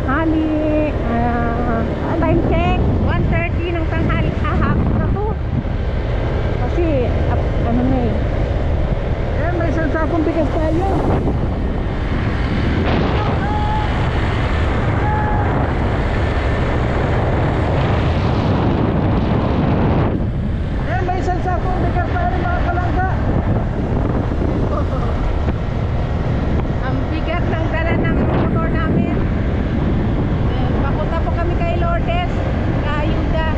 tanghali. Time check 1:30 ng tanghali. Hapon na to kasi ano na eh. May isang sakong bigas tayo. May isang sakong bigas tayo mga kalangga. Ang bigat ng dala ng motor namin. Papunta po kami kay Lourdes, Ayuda.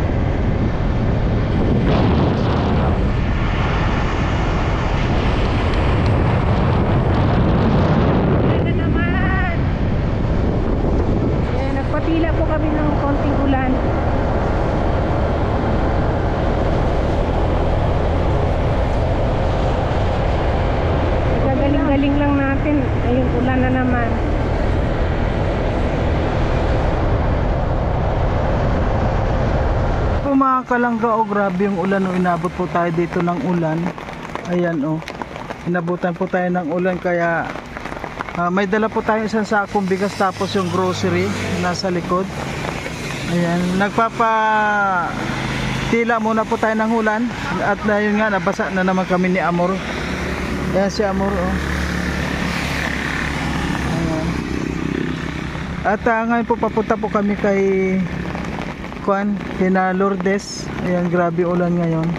Ano naman? Nagpatila po kami ng konting ulan. Galing lang natin. Ayun, ulan na naman. Po mga kalangga, grabe yung ulan. Inabot po tayo dito ng ulan. Ayan inabutan po tayo ng ulan, kaya may dala po tayo isang sakong bigas, tapos yung grocery nasa likod. Ayan, tila muna po tayo ng ulan. At yun nga, nabasa na naman kami ni Amor. Ayan si Amor. At ngayon po papunta po kami kay kina Lourdes. Ayan, grabe ulan ngayon.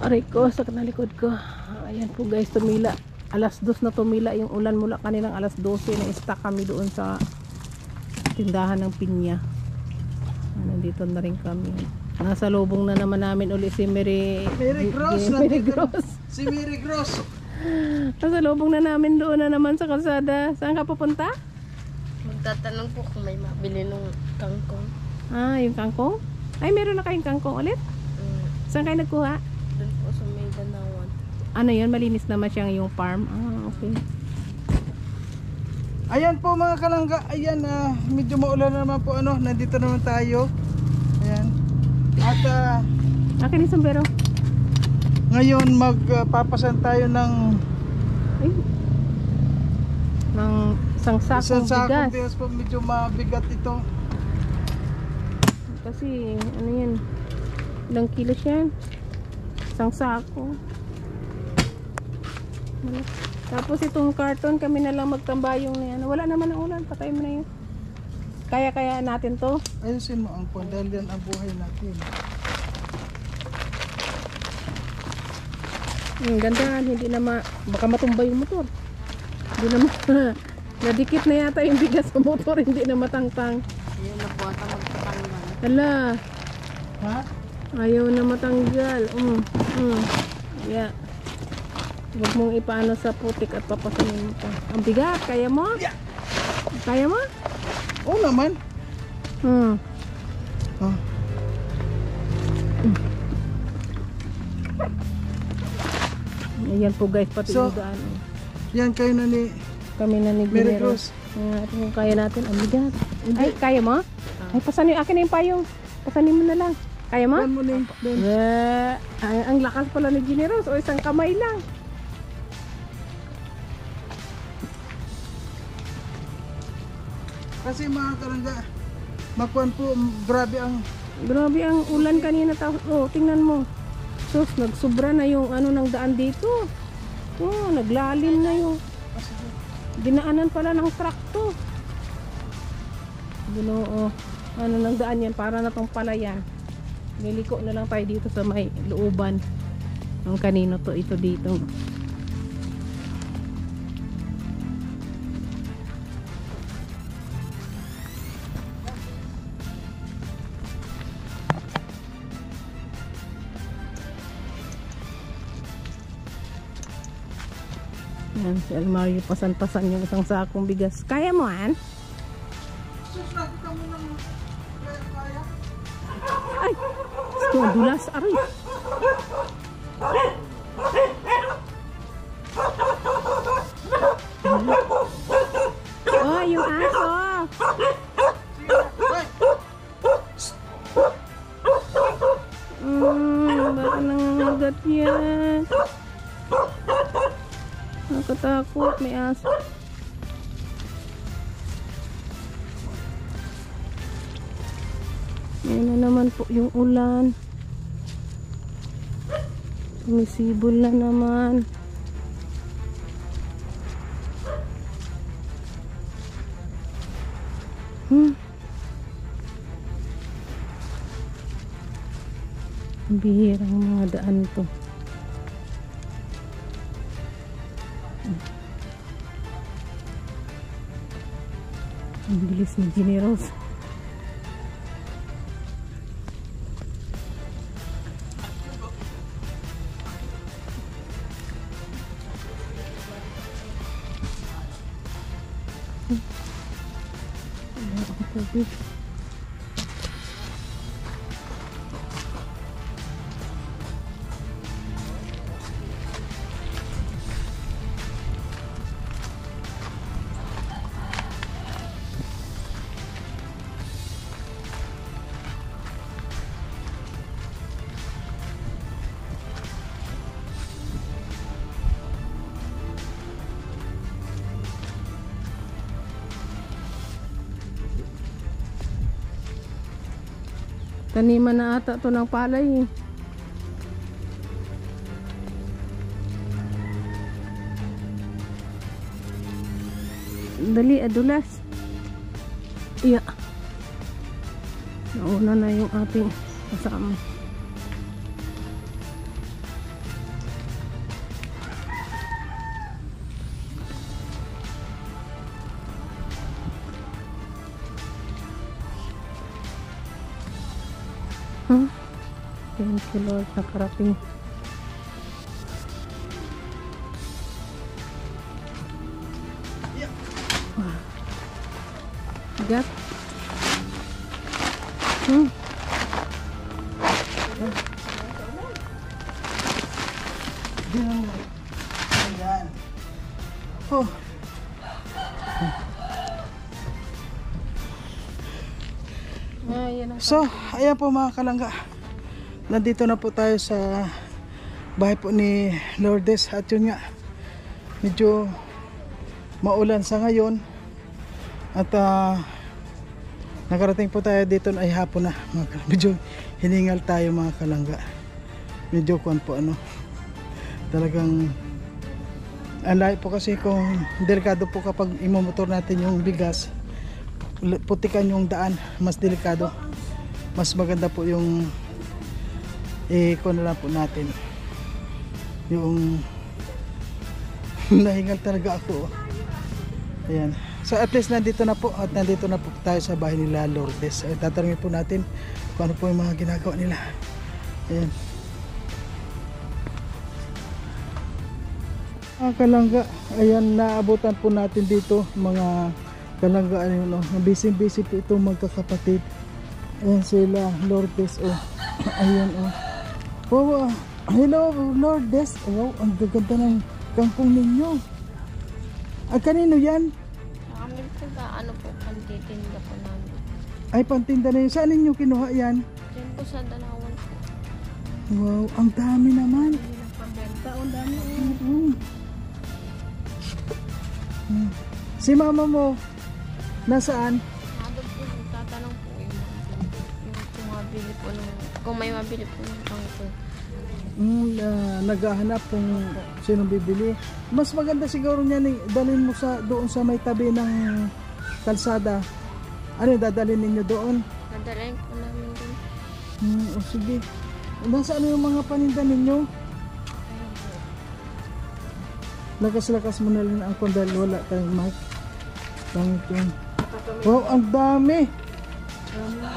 Aray ko, sakit na likod ko. Ayan po guys, tumila. Alas 2 na tumila yung ulan mula kanilang alas 12. Na-stuck kami doon sa tindahan ng pinya. Nandito na rin kami. Nasa lubong na naman namin uli si Mary Gross. Si Mary Gross. Nasa lubong na namin, doon na naman sa kalsada. Saan ka pupunta? Magtatanong po kung may mabili ng kangkong. Yung kangkong? Ay, meron na kayong kangkong ulit? Saan kayo nagkuha? Doon po sa may Danawan. Ano yun? Malinis naman siyang yung farm? Okay. Ayan po mga kalangga. Ayan, medyo maulan naman po. Nandito naman tayo. Ayan. At akin yung sombrero. ngayon magpapasan tayo ng isang sakong bigas. Bigas po, medyo mabigat ito. Kasi ano yan, ilang kilos yan, isang sako. Tapos itong karton kami na lang magtambayong na yan. Wala naman ang ulan, patay mo na yun. Kaya natin to. Ayusin mo ang po, dahil yan ang buhay natin. Ganda, hindi na baka matumba yung motor. Hindi na nadikit na yata yung bigas sa motor, hindi na matangtang. Ayaw na po ata magtatanggal. Hala, Ha? ayaw na matanggal. Yeah. Huwag mong ipaano sa putik at papasanin mo pa. Ang bigat, kaya mo? Yeah. Kaya mo? Oo naman. Ayan po guys, pati yung daan. Yan kayo na ni Kami na ni Mary Ginero. Cruz. Kung kaya natin, ang bigat. Ay, kaya mo? Ay, pasanin, akin na yung payong. Pasanin mo na lang. Kaya mo? Doon mo na doon. Ay, ang lakas pala ni Ginero. O isang kamay lang. Kasi mga kalangga, makuan po, grabe ang ulan kanina. Tingnan mo. Sus, nagsubra na yung ng daan dito. Naglalim na yung dinaanan pala ng truck to. Ng daan yan, para na tong palayan. Niliko na lang tayo dito sa may looban ng kanino to, ito dito. Yan, si Almario pasan-pasan yung isang sakong bigas. Kaya mo, An? susrako ka mo ng kaya. Ay! Ito, dulas. Aray! Oh, yung aso! Baka nangangagat yan. Nakatakot, may aso. Ayan na naman po yung ulan. Sumisibol na naman. Bihirang mga daan to. Ang bilis ni Jenny Rose. Ang tubig. Taniman na ata to ng palay eh. Dali, adulas. Iya. Nauna na yung ating kasama. Thank you Lord, nakarating. Gat. Ayan. Oh. So, ayan po mga kalangga. Nandito na po tayo sa bahay po ni Lourdes. At yun nga, medyo maulan sa ngayon. At nakarating po tayo dito ay hapon na. Medyo hiningal tayo mga kalangga. Medyo kuwan po ano. Talagang ang lahi po kasi kung delikado po kapag imomotor natin yung bigas. Putikan yung daan, mas delikado. Mas maganda po yung kung na lang po natin yung nahingal talaga ako. Ayan. So at least nandito na po at nandito na po tayo sa bahay nila Lourdes. Tatanungin po natin kung ano po yung mga ginagawa nila. Ayan. Mga kalangga, ayan, naabutan po natin dito mga kalangga. Ano, busy po itong magkakapatid. Ayan sila Lourdes. Oh. Ayan oh. Oh, hello Lourdes. Oh, ang gaganda ng kangkong ninyo. Kanino yan? Kami po ano po, pantitinda po namin. Ay, pantinda na yun. Saan ninyo kinuha yan? Diyan po sa Dalawan po. Wow, ang dami naman. Ang dami. Si mama mo nasaan? Nandun po, tatanong po yung kung mabili po kung may mabili po ng kangkong. Naghahanap kung sinong bibili. Mas maganda siguro niyan dalhin mo sa doon sa may tabi ng kalsada. Ano dadalhin ninyo doon? Nadalain po namin doon. O sige. Nasaan yung mga paninda ninyo? Lakas-lakas mo na rin ang kondal. Wala tayong mic. Wow, ang dami.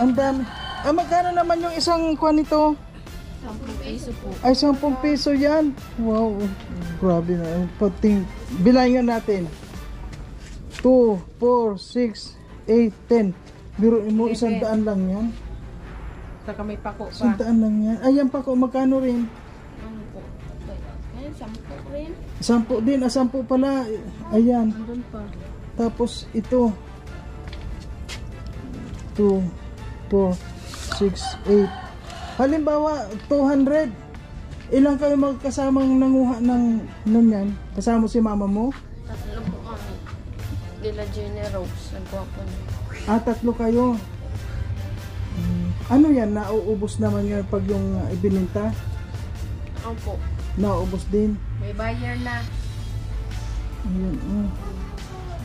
Ang dami. Magkano naman yung isang kwan nito? 10 piso po. Ay, 10 piso yan. Wow, grabe na. Bilangan natin. 2, 4, 6, 8, 10. Biruin mo, 100 lang yan. Saka may pako pa. 100 lang yan. Ayan pako, magkano rin? Ano po? Ayun, 10 rin. 10 din, 10 pala. Ayan. Andun pa. Tapos ito. 2, 4, 6, 8. Halimbawa, 200. Ilang kayo magkasamang nanguha ng nanyan? Kasama mo si mama mo? Tatlo po kami. Dila Jenny Rose. Nagkuha po niya. Tatlo kayo. Ano yan? Nauubos naman yan pag yung ibininta? Opo. Nauubos din. May buyer na. Ayan.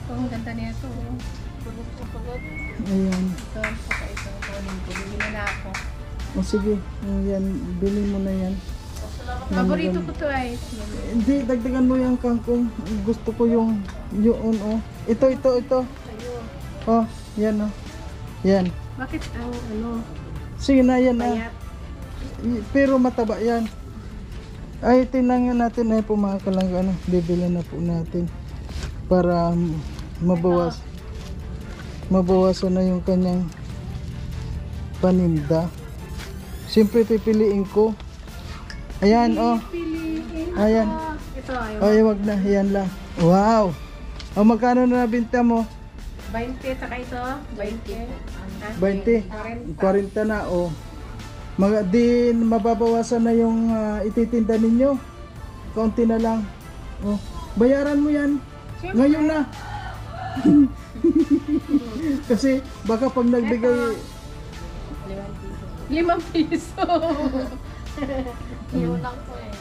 Ito, ang ganda niya ito. Ayan. Ito, saka ito. Kunin ko. Bibili na ako. O sige. Ayan. Bili mo na yan. Paborito ko to ay. Hindi, dagdagan mo yung kangkong. Gusto ko yung yun, oh. Ito. Oh, yan, oh. Yan. Bakit ang ano? Sige na, yan, Bayat. Pero mataba yan. Ay, tinangyan natin na po mga kalangga. Ano, bibili na po natin. Para mabawasan na yung kanyang paninda. Siyempre, pipiliin ko. Ayan, oh. Ayan. Ito, ayaw. Ay, wag na. Yan lang. Wow! O, magkano na nabinta mo? 20, saka ito. 20. 20. 40 na, o. Din, mababawasan na yung ititinda ninyo. Kaunti na lang. O, bayaran mo yan. Ngayon na. Kasi, baka pag nagbigay... 5 piso. Yun lang po eh.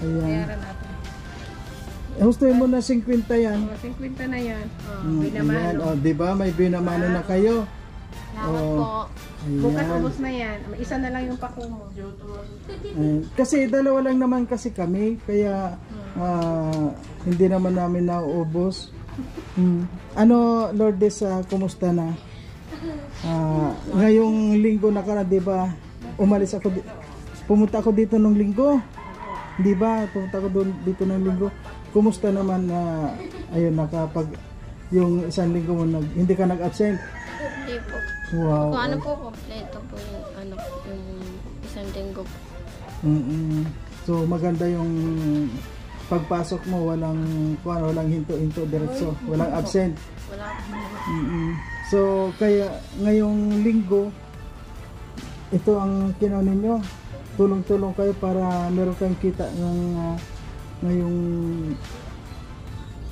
Ayan. Bayaran natin. Hustuin mo na 50 yan. 50 na yan. Ayan. Binamano. O, diba? May binamano na kayo. Salamat po. Bukas Ayan. ubos na yan. Isa na lang yung pako mo. Ayan. Kasi dalawa lang naman kasi kami. Kaya hindi naman namin nauubos. Ano, Lourdes, kumusta na? Ngayong linggo na ka na, di ba? Umalis ako, pumunta ako dito nung linggo. Di ba? Pumunta ako dito ng linggo. Kumusta naman na ayun, nakapag yung isang linggo mo hindi ka nag-absent? Hindi po. Wow. Kung ano po, kompleto po yung, yung isang linggo po. So maganda yung pagpasok mo, walang hinto-hinto diretso, walang absent. Wala po. So kaya ngayong linggo ito ang kinaw ninyo, tulong-tulong kayo para meron kayong kita ng ngayong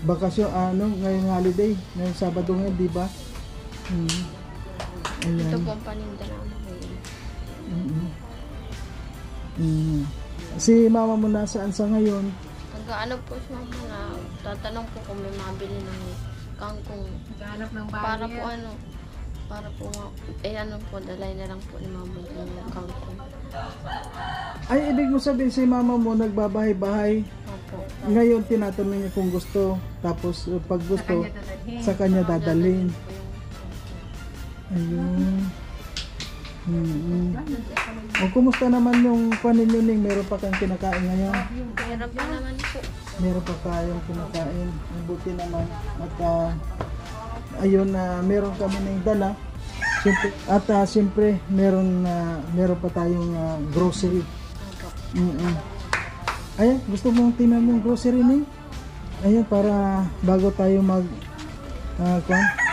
bakasyon, ngayong holiday, ngayong Sabado ngayon, di ba? Ito po ang paninda namin. Si mama mo nasaan sa ngayon? Nag-ano po siya na tatanong po kung may mabili ng kangkong. Hanap ng Para po buyer. dalay na lang po ni mama yung kangkong. Ay, ibig mo sabihin si mama mo nagbabahay-bahay. Opo. Ngayon tinatanong niya kung gusto. Tapos pag gusto, sa kanya dadalhin. Ayun. O, kumusta naman yung paninyo ning? Meron pa kang kinakain ngayon? Meron pa naman po. Meron pa kayong kinakain. Mabuti naman. At ayun, meron kami ng dala. Siyempre, at siyempre meron pa tayong grocery. Ayan, gusto mong tinan yung grocery ni? Ayan, para bago tayo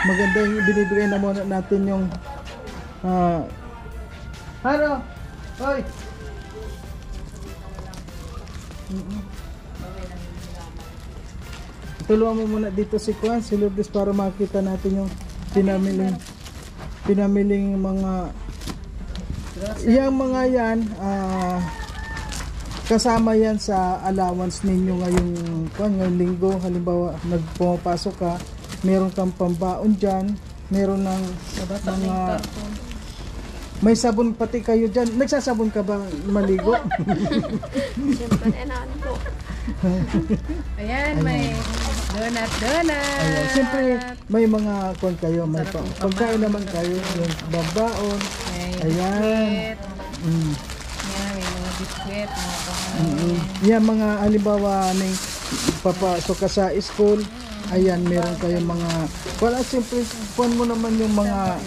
maganda yung binibigay na muna natin yung Haro! Hoy! Tulungan mo muna dito si Lourdes para makita natin yung pinamiling mga yan kasama yan sa allowance ninyo ngayong linggo. Halimbawa nagpumapasok ka, meron kang pambaon dyan, meron ng mga may sabon pati kayo dyan. Nagsasabon ka ba maligo? Siyempre, po. Ayan, may donut. Ayan. Siyempre, may mga kayo. May pagkain naman kayo. Yung babaon. Ayan. Ayan, may mga biskwit. Yan, mga halimbawa ng papasok ka sa school. Ayan, meron kayong mga siyempre, kuhan mo naman yung mga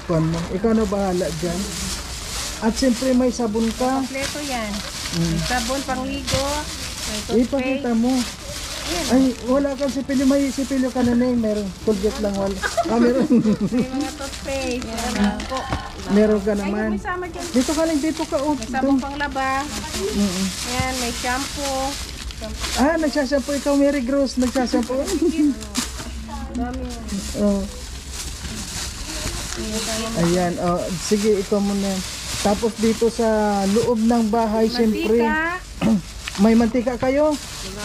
kuhan mo. Ikaw na bahala dyan. At siyempre may sabon ka. Kompleto yan. May sabon, pangligo, may toothpaste. Ipakita mo. Ay, wala kang sipilyo. May sipilyo ka na meron. Colgate lang wala. Ah, meron. May mga toothpaste. Meron po. Meron ka Ay, naman. may sama dyan. Dito ka lang, dito ka. Oh, May sabong pang laba. Mm-mm. Ayan, may shampoo. Ah, nagsasampo ikaw, Mary Gross. Nagsasampo. Dami. Oh. Ayan, oh, sige, ikaw muna. Tapos dito sa loob ng bahay, siyempre. Mantika. May mantika kayo?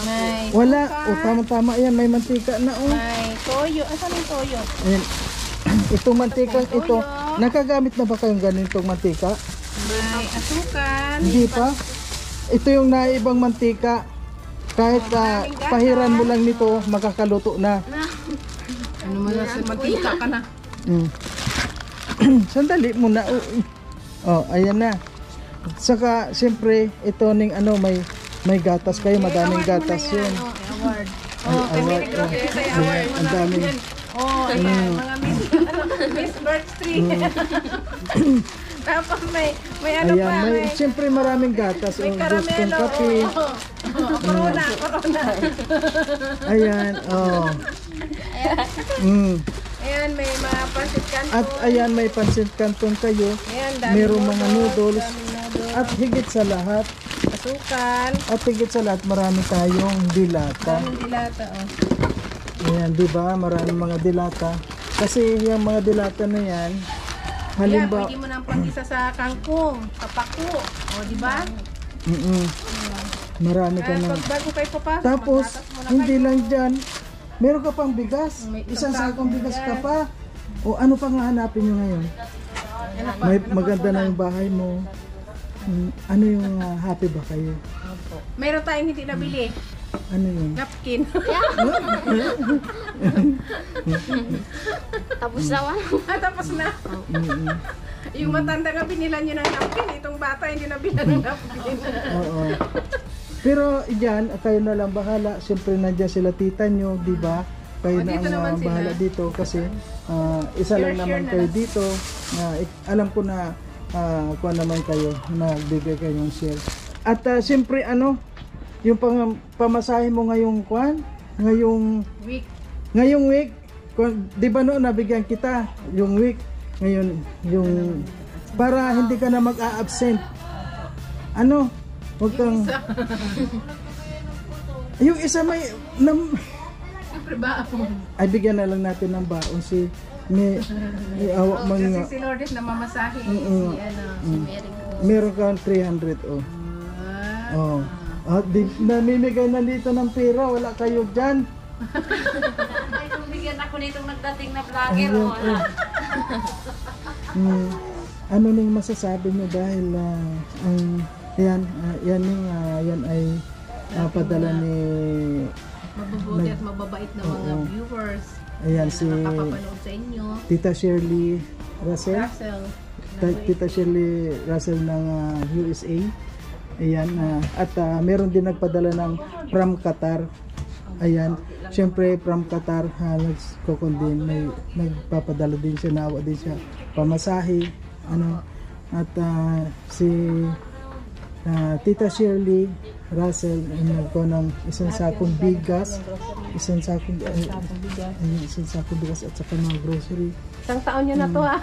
May Wala. suka. O, tama-tama yan. May mantika na, oh. May toyo. Asan yung toyo? Ayan. Itong mantika, Toyo. ito. Nakagamit na ba kayong ganitong mantika? May asukan. Hindi pa. Ito yung naibang mantika. Kahit pahiran mo lang nito, makakaluto na. Ano mo na sa mantika ka na? Mm. Sandali muna. Oh, ayan na. Saka, siyempre, ito ning ano, may gatas kayo. Madaming gatas yun. Award. Ay, award. Ayan, ang daming. Oh, ayan. Mga Miss Birthtree. Tapos may ano Ayan, pa. may, siyempre maraming gatas. May Oh, gustong karamelo. kape. Corona. Ayan, oh. Mm. Ayan, may mga pancit canton. At ayan, may pancit canton kayo. Ayan, daming Merong mga noodles. daming noodles. At higit sa lahat, Asukan. marami tayong dilata. Daming dilata, oh. Ayan, di ba? Maraming mga dilata. Kasi yung mga dilata na yan, Ayan, halimbawa, pwede mo nang pag-isa sa kangkong, sa pako. O, di ba? marami ka Kaya na. pag bago kayo papasok, Tapos, magtatas muna hindi kayo. lang dyan, meron ka pang bigas. May Isang isang sakong bigas ka bigas. pa. O ano pang hahanapin nyo ngayon? Ano pa? May maganda na yung bahay mo. Ano yung happy ba kayo? Meron tayong hindi nabili. Ano yun? Napkin. Tapos naman. Tapos na. Mm-mm. Yung matanda nga binilan nyo ng napkin. Itong bata hindi nabilan ng napkin. Oo. Pero dyan, kayo na lang bahala. Siyempre nandiyan sila tita nyo, di ba? Kayo O, na dito ang naman sila. bahala dito kasi isa lang Sure, naman sure kayo na. dito. Alam ko na kuha naman kayo, nagbigay kayong share. At siyempre yung pamasahe mo ngayong ngayong week, di ba noon nabigyan kita yung week, ngayon yung para hindi ka na mag-a-absent. Huwag kang yung isa may Siyempre ba ako? ay bigyan na lang natin ng baon si awa mga Kasi si Lourdes na mamasahe. Mm-mm. Si ano. Si Mary. meron kang 300 oh. Ah. Oh. At namimigay na dito ng pera, wala kayo dyan. Ay, kung bigyan ako nitong nagdating na Ayun, oh. Ano nang masasabi nyo dahil yan ay padala ni Mabubuti at mababait na mga Oo. viewers. ayan si Nakapapanood sa inyo. Tita Shirley Russell. Russell. Tita Shirley Russell ng USA. Ayan, at meron din nagpadala ng from Qatar. Ayan, syempre from Qatar, nagkukundin, may nagpapadala din siya, naawa din siya, pamasahe, at si Tita Shirley Russell, nagko ng isang sakong bigas, isang sakong bigas at saka mga grocery. Isang taon nyo na to ha.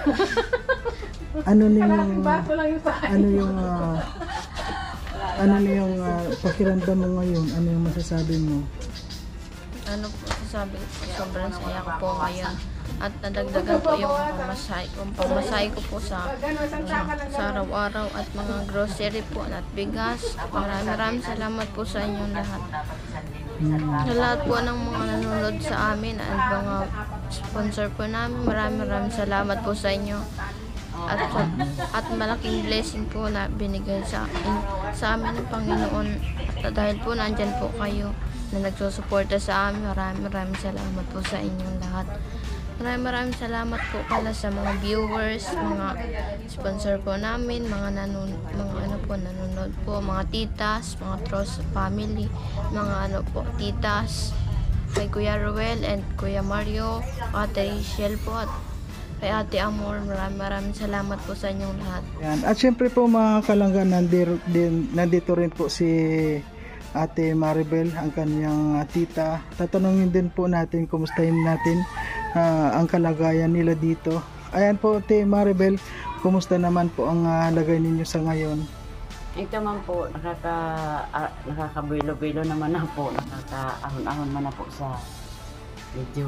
Ano yung Bago lang yung sa ano yung pakiramdam mo ngayon? Ano yung masasabi mo? Ano po, sasabi ko, sobrang saya ko po ngayon. At nadagdagan po yung pamasahe ko po sa araw-araw at mga grocery po at bigas. Maraming salamat po sa inyong lahat. Sa lahat po ng mga nanonood sa amin at mga sponsor po namin, maraming salamat po sa inyo. At malaking blessing po na binigay sa amin ng Panginoon. At dahil po nandyan po kayo na nagsusuporta sa amin, maraming salamat po sa inyong lahat. Maraming salamat po pala sa mga viewers, mga sponsor po namin, mga nanonood po, mga titas, mga Tros family, mga titas, kay Kuya Ruel and Kuya Mario, Ate Rachel po at kay Ate Amor. Maraming salamat po sa inyong lahat. Yan. At syempre po mga kalanggan, nandito rin po si Ate Maribel, ang kanyang tita. Tatanungin din po natin, kumustahin natin ang kalagayan nila dito. Ayan po, Ate Maribel, kumusta naman po ang lagay ninyo sa ngayon? Ito man po, nakakabuelo-buelo naman na po, nakakaahon-ahon man na po sa medyo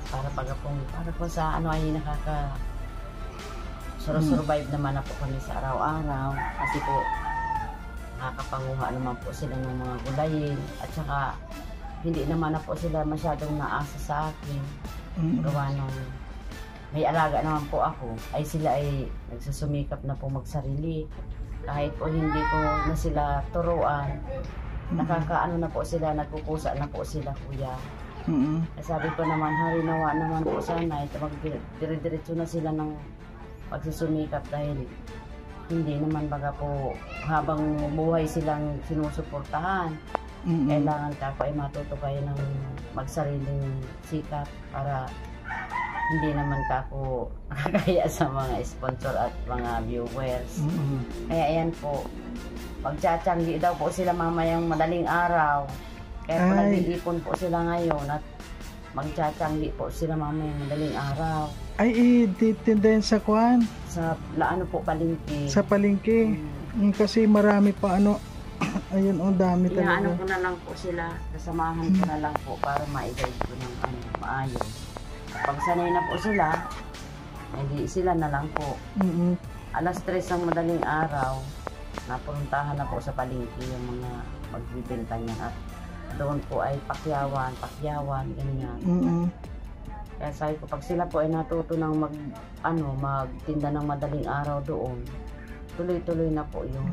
para po sa ano ay survive naman na po kami sa araw-araw kasi po nakakapanguha naman po sila ng mga gulayin at saka hindi naman na po sila masyadong naasa sa akin. Gawa nung may alaga naman po ako ay sila ay nagsusumikap na po magsarili kahit po hindi ko na sila turuan. Nakakaano na po sila, nagkukusa na po sila, kuya. Sabi ko naman, harinawa naman po sana ito magdire-diretso na sila ng pagsusumikap dahil hindi naman baga po habang buhay silang sinusuportahan. Kailangan ka po ay matuto kayo ng magsariling sikap para hindi naman ka po nakakaya sa mga sponsor at mga viewers. Kaya ayan po, magtsatsangi daw po sila mamayang madaling araw. Kaya po nag-iipon po sila ngayon at magtsatsangi po sila mamayang madaling araw. Ay, titindahin sa kwan? Sa ano po, palengke. Sa palengke. Kasi marami pa ano. Ayun, dami talaga. Inaano ko na lang po sila, kasamahan ko na lang po para ma-guide ko ng maayos. Pag sanay na po sila, hindi sila na lang po. Alas 3 ng madaling araw, napuntahan na po sa palengke yung mga magbibenta niya at doon po ay pakyawan, ganyan. Kaya sabi ko, pag sila po ay natuto ng magtinda ng madaling araw doon, tuloy-tuloy na po yung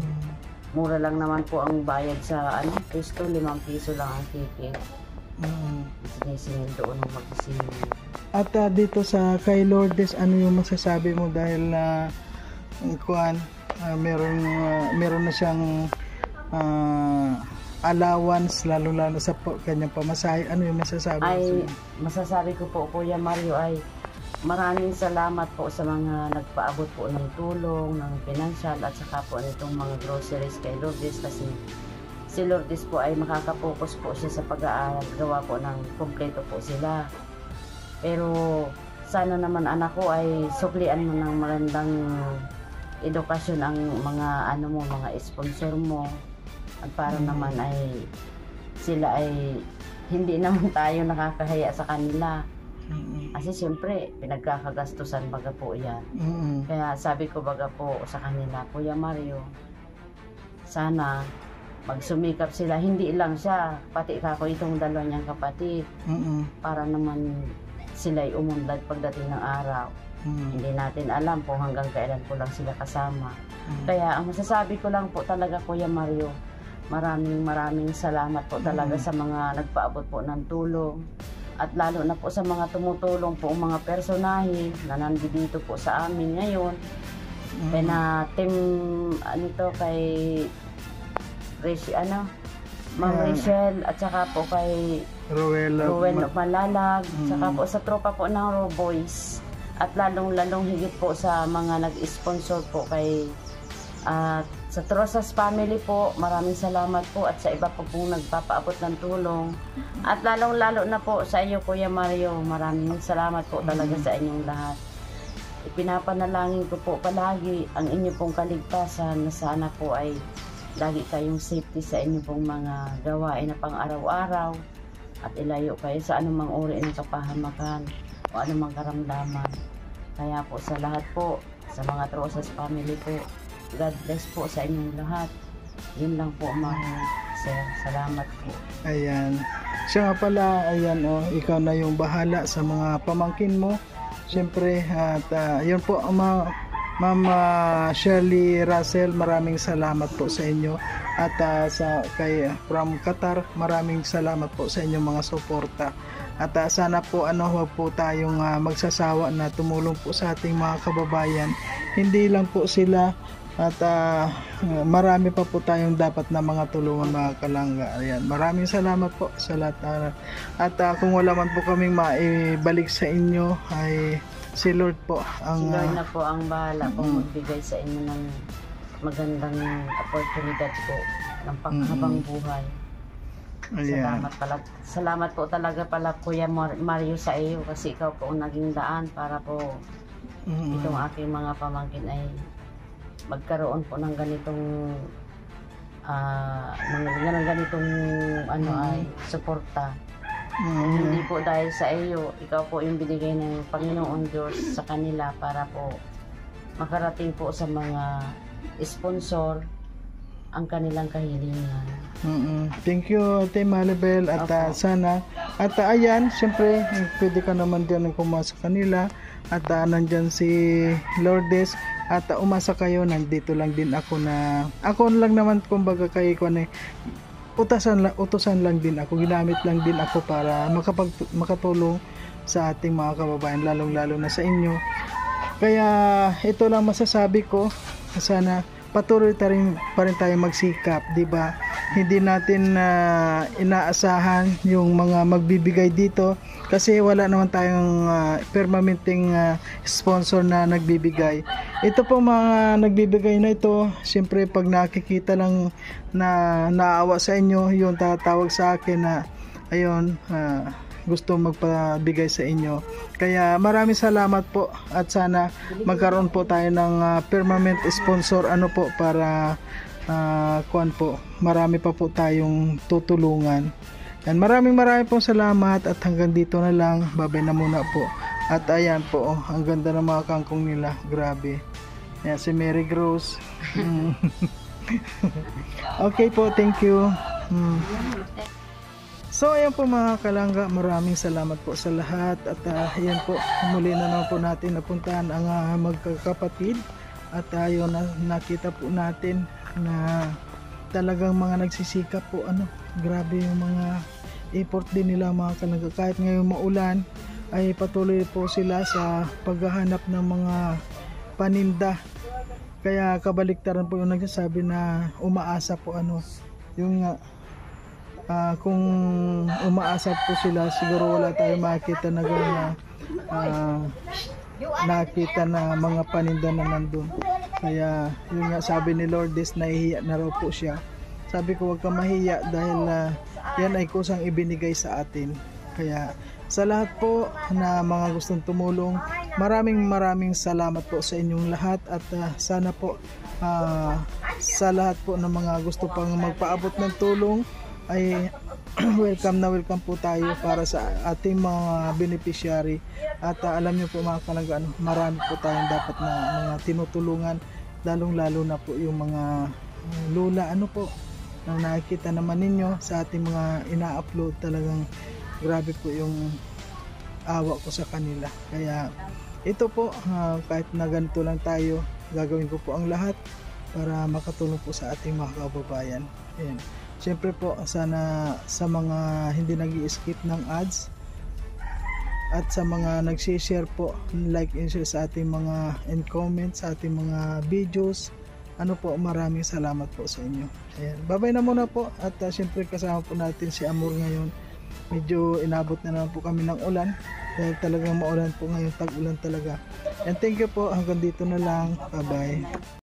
mura lang naman po ang bayad sa pisto, 5 piso lang ang ticket. Sinisingil doon ng magsisingil. At dito sa kay Lourdes, ano yung masasabi mo dahil meron na siyang allowance lalo sa kanyang pamasahe. Ano yung masasabi mo? Masasabi ko po, Kuya Mario, ay maraming salamat po sa mga nagpaabot po ng tulong, ng financial at saka po nitong mga groceries kay Lourdes kasi si Lourdes po ay makakapokus po siya sa pag-aaral, gawa po ng kompleto po sila. Pero sana naman anak ko ay suklian mo ng magandang edukasyon ang mga mga sponsor mo at para naman ay sila ay hindi naman tayo nakakahiya sa kanila. Kasi siyempre pinagkakagastusan baga po yan. Kaya sabi ko baga po sa kanila, Kuya Mario, sana magsumikap sila, hindi lang siya, pati kako itong dalawa niyang kapatid, para naman sila ay umunlad pagdating ng araw. Hindi natin alam kung hanggang kailan po lang sila kasama. Kaya ang masasabi ko lang po talaga, Kuya Mario, maraming salamat po talaga sa mga nagpaabot po ng tulong at lalo na po sa mga tumutulong po mga personahe na nandito po sa amin ngayon. Kaya na team kay Ma'am Rachel at saka po kay Rowen Malalag, saka po sa tropa po ng Raw Boys at lalong higit po sa mga nag-sponsor po kay sa Trosas family po, maraming salamat po at sa iba po pong nagpapaabot ng tulong at lalo na po sa iyo, Kuya Mario, maraming salamat po talaga sa inyong lahat. Ipinapanalangin ko po palagi ang inyo pong kaligtasan na sana po ay lagi kayong safety sa inyo pong mga gawain na pang-araw-araw at ilayo kayo sa anumang uri ng kapahamakan o anumang karamdaman. Kaya po sa lahat po, sa mga Trosas family po, God bless po sa inyong lahat. Yun lang po, mga sir. Salamat po. Ayan. Siya nga pala, ayan ikaw na yung bahala sa mga pamangkin mo. Siyempre, at yun po, Ma'am Shirley Russell, maraming salamat po sa inyo. At from Qatar, maraming salamat po sa inyong mga suporta. At sana po wag po tayong magsasawa na tumulong po sa ating mga kababayan. Hindi lang po sila at marami pa po tayong dapat na mga tulungan, mga kalangga. Ayan, maraming salamat po sa lahat. At kung wala man po kaming maibalik sa inyo ay si Lord po ang si Lord na po ang bahala po magbigay sa inyo ng magandang oportunidad po ng panghabang buhay. Ayan. Salamat po talaga pala Kuya Mario sa iyo kasi ikaw po ang naging daan para po itong aking mga pamangkin ay magkaroon po ng ganitong ay suporta. Hindi po dahil sa iyo, ikaw po yung binigay ng Panginoon Diyos sa kanila para po makarating po sa mga sponsor ang kanilang kahilingan. Thank you, Ate Maribel. At sana, at ayan, syempre, pwede ka naman dyan kumuha sa kanila. At nandyan si Lourdes. At umasa kayo, nandito lang din ako na, ako lang naman kumbaga kayo ko na, utusan lang din ako, ginamit lang din ako para makatulong sa ating mga kababayan, lalong-lalo na sa inyo. Kaya ito lang masasabi ko, sana patuloy pa rin tayo magsikap, 'di ba? Hindi natin inaasahan yung mga magbibigay dito kasi wala naman tayong permanenteng sponsor na nagbibigay. Ito po mga nagbibigay na ito, siyempre pag nakikita lang na naawa sa inyo, yung tatawag sa akin na ayun, gusto magpabigay sa inyo. Kaya maraming salamat po at sana magkaroon po tayo ng permanent sponsor po para kuan po, marami pa po tayong tutulungan. And maraming pong salamat at hanggang dito na lang, babay na muna po. At ayan po, ang ganda ng mga kangkong nila, grabe. Ayan, si Mary Gross. Okay po, thank you. So ayan po mga kalangga, maraming salamat po sa lahat. At ayan po, muli na naman po natin napuntahan ang magkakapatid. At ayun, nakita po natin na talagang mga nagsisikap po, grabe yung mga effort din nila mga kalangga. Kahit ngayon maulan, ay patuloy po sila sa paghahanap ng mga paninda. Kaya kabaliktaran po yung nagsasabi na umaasa po yung kung umaasa po sila, siguro wala tayong makita na gano'n nakita na mga paninda na nandun. Kaya yun nga sabi ni Lourdes, nahihiya na raw po siya. Sabi ko huwag ka mahiya dahil yan ay kusang ibinigay sa atin. Kaya sa lahat po na mga gustong tumulong, maraming salamat po sa inyong lahat. At sana po sa lahat po ng mga gusto pang magpaabot ng tulong ay welcome po tayo para sa ating mga beneficiary. At alam niyo po mga kalangga, marami po tayong dapat na mga tinutulungan, lalong-lalo na po yung mga lula po na nakikita naman ninyo sa ating mga ina-upload. Talagang grabe po yung awa ko sa kanila. Kaya ito po, kahit na ganito lang tayo, gagawin ko po ang lahat para makatulong po sa ating mga kababayan. Ayan. Siyempre po, sana sa mga hindi nag-i-skip ng ads at sa mga nag-share po, like and share sa ating mga and comment sa ating mga videos, maraming salamat po sa inyo. Ayan. Bye-bye na muna po. At siyempre kasama po natin si Amor ngayon. Medyo inabot na naman po kami ng ulan dahil talagang maulan po ngayon, tag-ulan talaga. And thank you po, hanggang dito na lang. Bye-bye.